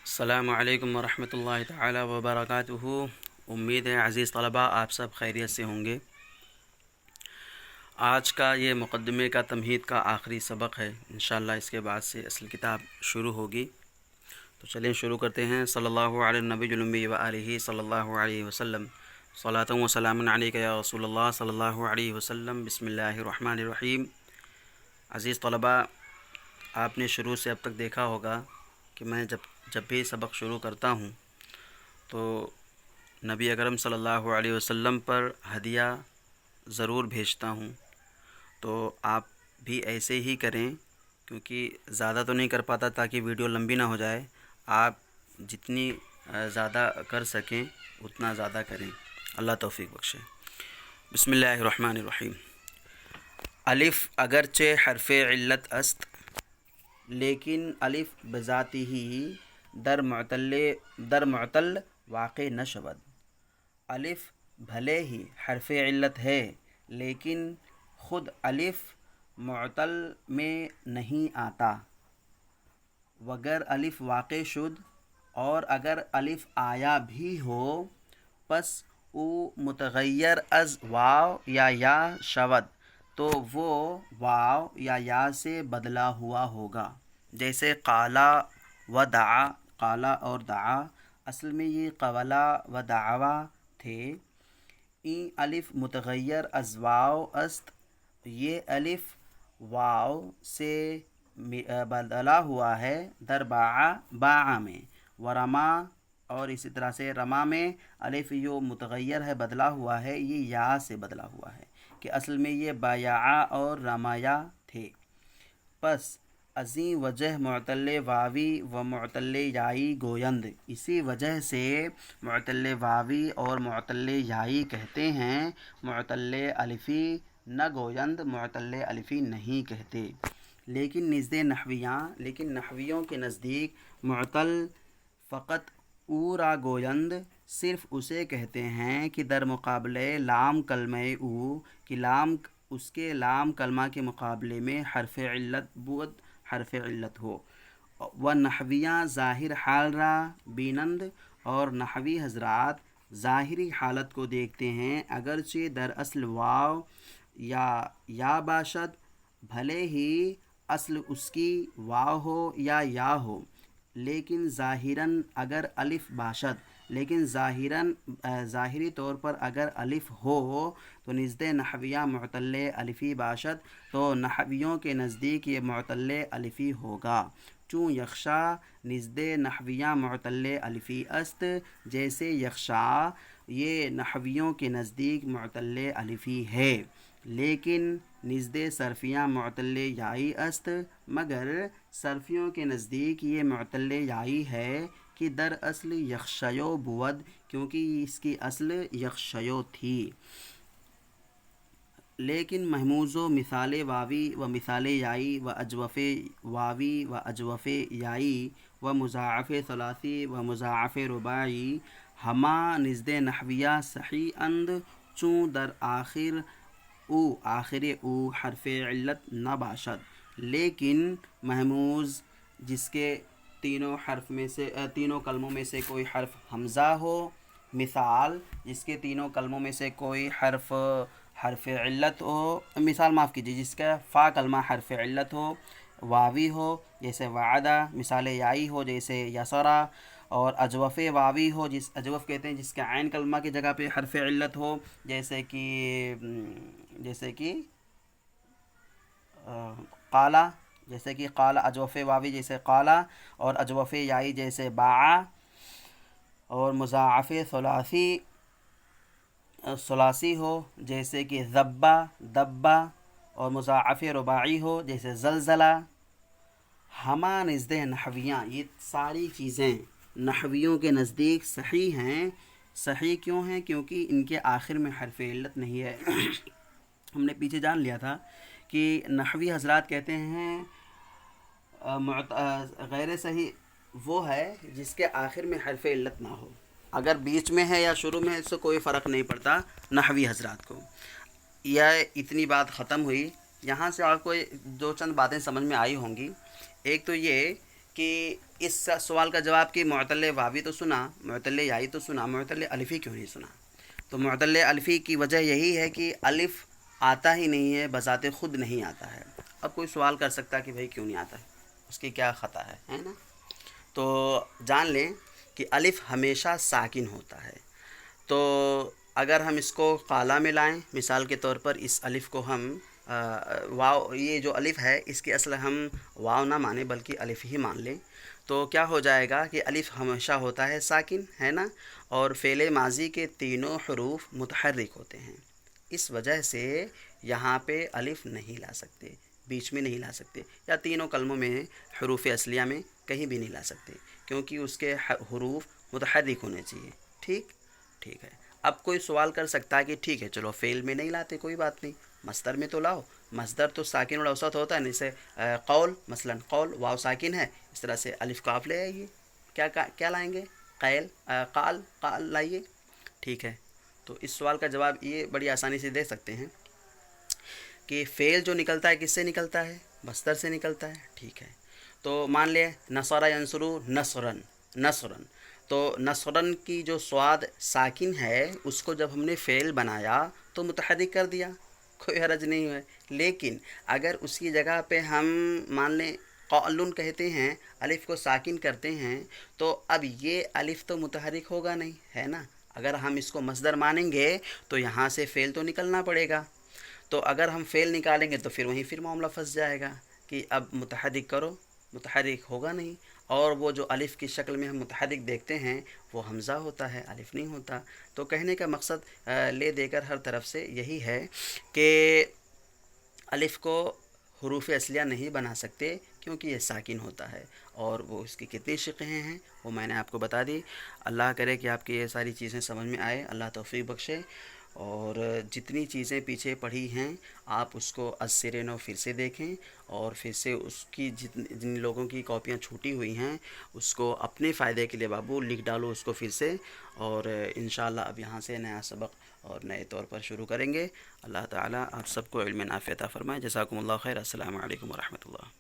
السلام علیکم ورحمۃ اللہ تعالی وبرکاتہ۔ امید ہے عزیز طلباء آپ سب خیریت سے ہوں گے۔ آج کا یہ مقدمے کا تمہید کا آخری سبق ہے، انشاءاللہ اس کے بعد سے اصل کتاب شروع ہوگی۔ تو چلیں شروع کرتے ہیں۔ صلی اللہ علیہ النبی الامی و آلہ صلی اللہ علیہ وسلم، صلاۃ و سلام علیک یا رسول اللہ صلی اللہ علیہ وسلم۔ بسم اللہ الرحمن الرحیم۔ عزیز طلباء، آپ نے شروع سے اب تک دیکھا ہوگا کہ میں جب بھی سبق شروع کرتا ہوں تو نبی اکرم صلی اللہ علیہ وسلم پر ہدیہ ضرور بھیجتا ہوں۔ تو آپ بھی ایسے ہی کریں، کیونکہ زیادہ تو نہیں کر پاتا تاکہ ویڈیو لمبی نہ ہو جائے۔ آپ جتنی زیادہ کر سکیں اتنا زیادہ کریں، اللہ توفیق بخشے۔ بسم اللہ الرحمن الرحیم۔ الف اگرچہ حرف علت است، لیکن الف بذاتی ہی در معتل واقع نشود۔ الف بھلے ہی حرف علت ہے لیکن خود الف معتل میں نہیں آتا۔ وگر الف واقع شد، اور اگر الف آیا بھی ہو، پس او متغیر از واو یا شود، تو وہ واو یا سے بدلا ہوا ہوگا۔ جیسے قالا و دعا، قالا اور دعا اصل میں یہ قولا و دعوا تھے۔ این الف متغیر از واو است، یہ الف واو سے بدلا ہوا ہے در باع میں، ورما اور اسی طرح سے رما میں الف یو متغیر ہے، بدلا ہوا ہے، یہ یا سے بدلا ہوا ہے کہ اصل میں یہ بایعا اور رمایا تھے۔ پس ازیں وجہ معتل واوی و معتل یائی گویند، اسی وجہ سے معتل واوی اور معتل یائی کہتے ہیں، معتل الفی نہ گویند، معتل الفی نہیں کہتے۔ لیکن نحویوں کے نزدیک معتل فقط او را گویند، صرف اسے کہتے ہیں کہ در مقابلے لام کلمہ او، کہ لام اس کے لام کلمہ کے مقابلے میں حرف علت ہو۔ و نحویاں ظاہر حال را بینند، اور نحوی حضرات ظاہری حالت کو دیکھتے ہیں، اگرچہ در اصل واو یا باشد، بھلے ہی اصل اس کی واو ہو یا ہو، لیکن ظاہراً اگر الف باشد، لیکن ظاہری طور پر اگر الف ہو تو نزد نحویہ معتل الفی باشد، تو نحویوں کے نزدیک یہ معتل الفی ہوگا۔ چون یخشا نزد نحویہ معتل الفی است، جیسے یخشا یہ نحویوں کے نزدیک معتل الفی ہے، لیکن نزد صرفیہ معتل یائی است، مگر صرفیوں کے نزدیک یہ معتل یائی ہے کہ در اصل یخشیو بود، کیونکہ اس کی اصل یخشیو تھی۔ لیکن محموز و مثال واوی و مثال یائی و اجوف واوی و اجوف یائی و مضاعف ثلاثی و مضاعف رباعی ہما نزد نحویہ صحیح اند، چون در آخر او حرف علت نہ باشد، لیکن محموز جس کے تینوں کلموں میں سے کوئی حرف حمزہ ہو، مثال جس کے تینوں کلموں میں سے کوئی حرف علت ہو، مثال معاف کیجیے، جس کا فا کلمہ حرف علت ہو، واوی ہو جیسے وعدہ، مثال یائی ہو جیسے یسرا، اور اجوف واوی ہو، اجوف کہتے ہیں جس کا عین کلمہ کی جگہ پہ حرف علت ہو، جیسے کہ قالا، جیسے کہ قالا، اجوف واوی جیسے قالا، اور اجوف یائی جیسے باعا، اور مضاعف ثلاثی ہو جیسے کہ ذبا، دبا، اور مضاعف رباعی ہو جیسے زلزلہ۔ ہما نزد نحویاں، یہ ساری چیزیں نحویوں کے نزدیک صحیح ہیں۔ صحیح کیوں ہیں؟ کیونکہ ان کے آخر میں حرف علت نہیں ہے۔ ہم نے پیچھے جان لیا تھا کہ نحوی حضرات کہتے ہیں غیر صحیح وہ ہے جس کے آخر میں حرف علت نہ ہو، اگر بیچ میں ہے یا شروع میں ہے اس سے کوئی فرق نہیں پڑتا نحوی حضرات کو۔ یہ اتنی بات ختم ہوئی۔ یہاں سے آپ کو دو چند باتیں سمجھ میں آئی ہوں گی۔ ایک تو یہ کہ اس سوال کا جواب کہ معتل واوی تو سنا، معتل یائی تو سنا، معتل الفی کیوں نہیں سنا؟ تو معتل الفی کی وجہ یہی ہے کہ الف آتا ہی نہیں ہے، بذات خود نہیں آتا ہے۔ اب کوئی سوال کر سکتا ہے کہ بھائی کیوں نہیں آتا ہے، اس کی کیا خطا ہے نا؟ تو جان لیں کہ الف ہمیشہ ساکن ہوتا ہے۔ تو اگر ہم اس کو قالا میں لائیں، مثال کے طور پر اس الف کو ہم واو، یہ جو الف ہے اس کی اصل ہم واو نہ مانیں بلکہ الف ہی مان لیں، تو کیا ہو جائے گا کہ الف ہمیشہ ہوتا ہے ساکن، ہے نا؟ اور فعل ماضی کے تینوں حروف متحرک ہوتے ہیں، اس وجہ سے یہاں پہ الف نہیں لا سکتے، بیچ میں نہیں لا سکتے، یا تینوں کلموں میں حروف اصلیہ میں کہیں بھی نہیں لا سکتے، کیونکہ اس کے حروف متحرک ہونے چاہیے۔ ٹھیک ہے۔ اب کوئی سوال کر سکتا ہے کہ ٹھیک ہے چلو فعل میں نہیں لاتے کوئی بات نہیں، مصدر میں تو لاؤ، مصدر تو ساکن الاوسط ہوتا ہے، جیسے قول، مثلا قول واو ساکن ہے، اس طرح سے الف کاف لے آئیے، کیا لائیں گے؟ قیل، قال لائیے۔ ٹھیک ہے، تو اس سوال کا جواب یہ بڑی آسانی سے دے سکتے ہیں کہ فعل جو نکلتا ہے کس سے نکلتا ہے؟ مصدر سے نکلتا ہے۔ ٹھیک ہے، تو مان لیں نصر ینصرو نصرن، نصرن، تو نصرن کی جو صاد ساکن ہے اس کو جب ہم نے فعل بنایا تو متحرک کر دیا، کوئی حرج نہیں ہے، لیکن اگر اس کی جگہ پہ ہم مان لیں قالن کہتے ہیں، الف کو ساکن کرتے ہیں، تو اب یہ الف تو متحرک ہوگا نہیں، ہے نا؟ اگر ہم اس کو مصدر مانیں گے تو یہاں سے فعل تو نکلنا پڑے گا، تو اگر ہم فعل نکالیں گے تو پھر معاملہ پھنس جائے گا کہ اب متحرک کرو، متحرک ہوگا نہیں، اور وہ جو الف کی شکل میں ہم متحرک دیکھتے ہیں وہ حمزہ ہوتا ہے، الف نہیں ہوتا۔ تو کہنے کا مقصد لے دے کر ہر طرف سے یہی ہے کہ الف کو حروف اصلیہ نہیں بنا سکتے کیونکہ یہ ساکن ہوتا ہے، اور وہ اس کی کتنی شقیں ہیں وہ میں نے آپ کو بتا دی۔ اللہ کرے کہ آپ کی یہ ساری چیزیں سمجھ میں آئے، اللہ توفیق بخشے، اور جتنی چیزیں پیچھے پڑھی ہیں آپ اس کو از سر نو پھر سے دیکھیں، اور پھر سے اس کی جن لوگوں کی کاپیاں چھوٹی ہوئی ہیں اس کو اپنے فائدے کے لیے بابو لکھ ڈالو اس کو پھر سے، اور انشاءاللہ اب یہاں سے نیا سبق اور نئے طور پر شروع کریں گے۔ اللہ تعالیٰ آپ سب کو علم نافع عطا فرمائے۔ جزاکم اللہ خیر۔ السلام علیکم ورحمۃ اللہ۔